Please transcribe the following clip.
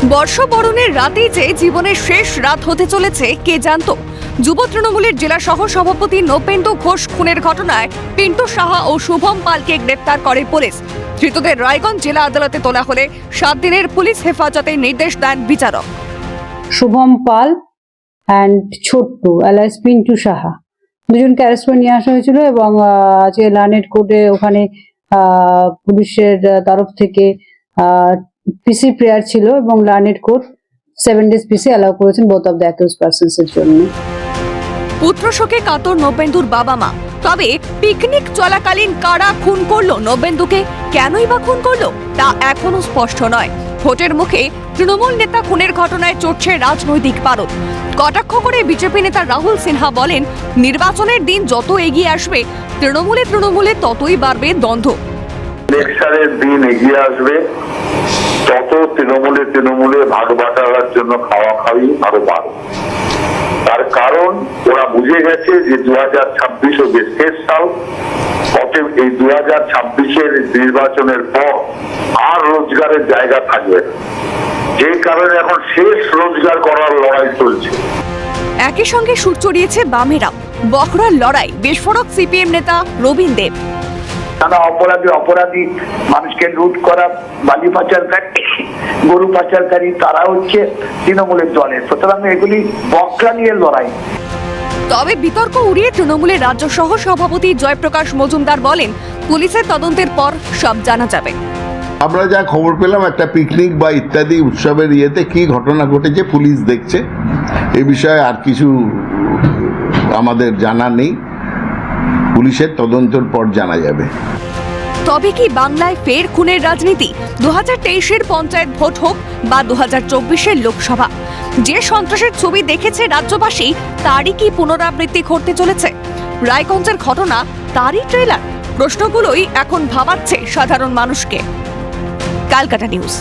বর্ষবরণের রাতেই যে জীবনের শেষ রাত হতে চলেছে কে জানতো। যুব তৃণমূলের জেলা সহ সভাপতি নবেন্দু ঘোষ খুনের ঘটনায় পিন্টু সাহা ও শুভম পালকে গ্রেপ্তার করে পুলিশ। ধৃতদের রায়গঞ্জ জেলা আদালতে তোলা হলে 7 দিনের পুলিশ হেফাজতের নির্দেশ দেন বিচারক। শুভম পাল অ্যান্ড ছোট্টু অ্যালাইস পিন্টু সাহা দুজনকে অ্যারেস্ট করে নিয়ে আসা হয়েছিল এবং আজকে লার্নেড কোর্টে ওখানে পুলিশের তরফ থেকে পিসি প্রেয়ার ছিল এবং লার্নেড কোর্ট 7 days পিসি অ্যালাউ করেছেন both of the accused persons এর জন্য। পুত্র শোকে কাতর নবেন্দুর বাবা মা। তবে পিকনিক চলাকালীন কারা খুন করলো নবেন্দুকে, কেনই বা খুন করলো তা এখনো স্পষ্ট নয়। ভোটের মুখে তৃণমূল নেতা খুনের ঘটনায় চড়ছে রাজনৈতিক পারদ। কটাক্ষ করে বিজেপি নেতা রাহুল সিনহা বলেন, নির্বাচনের দিন যত এগিয়ে আসবে তৃণমূলে ততই বাড়বে দ্বন্দ্ব। ইলেকশনের দিন এগিয়ে আসবে তত তৃণমূলে ভাগ বাটার জন্য খাওয়া খাওয়ি আরো বাড়বে। তার কারণ ওরা বুঝে গেছে যে 2026 ওদের শেষ সাল, অতএব এই 2026-এর নির্বাচনের পর আর রোজগারের জায়গা থাকবে না, যে কারণে এখন শেষ রোজগার করার লড়াই চলছে। একই সঙ্গে সুর চড়িয়েছে বামেরা। বখরার লড়াই বিস্ফোরক সিপিএম নেতা রবীন দেব। তারা অপরাধী মানুষকে লুট করা, বালি পাচারকারী, গরু পাচারকারী, তারা হচ্ছে তৃণমূলের দলে। সুতরাং এগুলি বকরা নিয়ে লড়াই। তবে বিতর্ক উড়িয়ে তৃণমূলের রাজ্য সহ সভাপতি জয়প্রকাশ মজুমদার বলেন, পুলিশের তদন্তের পর সব জানা যাবে। আমরা যা খবর পেলাম, একটা পিকনিক বা ইত্যাদি উৎসবের ইয়েতে কি ঘটনা ঘটেছে পুলিশ দেখছে, এ বিষয়ে আর কিছু আমাদের জানা নেই। পুলিশের তদন্তের পর জানা যাবে। তবে কি বাংলায় ফের খুনের রাজনীতি? 2023-এর পঞ্চায়েত ভোট হোক বা 2024-এর লোকসভা, যে সন্ত্রাসের ছবি দেখেছে রাজ্যবাসী তারই কি পুনরাবৃত্তি ঘটতে চলেছে? রায়গঞ্জের ঘটনা তারই ট্রেলার? প্রশ্নগুলোই এখন ভাবাচ্ছে সাধারণ মানুষকে। ক্যালকাটা নিউজ।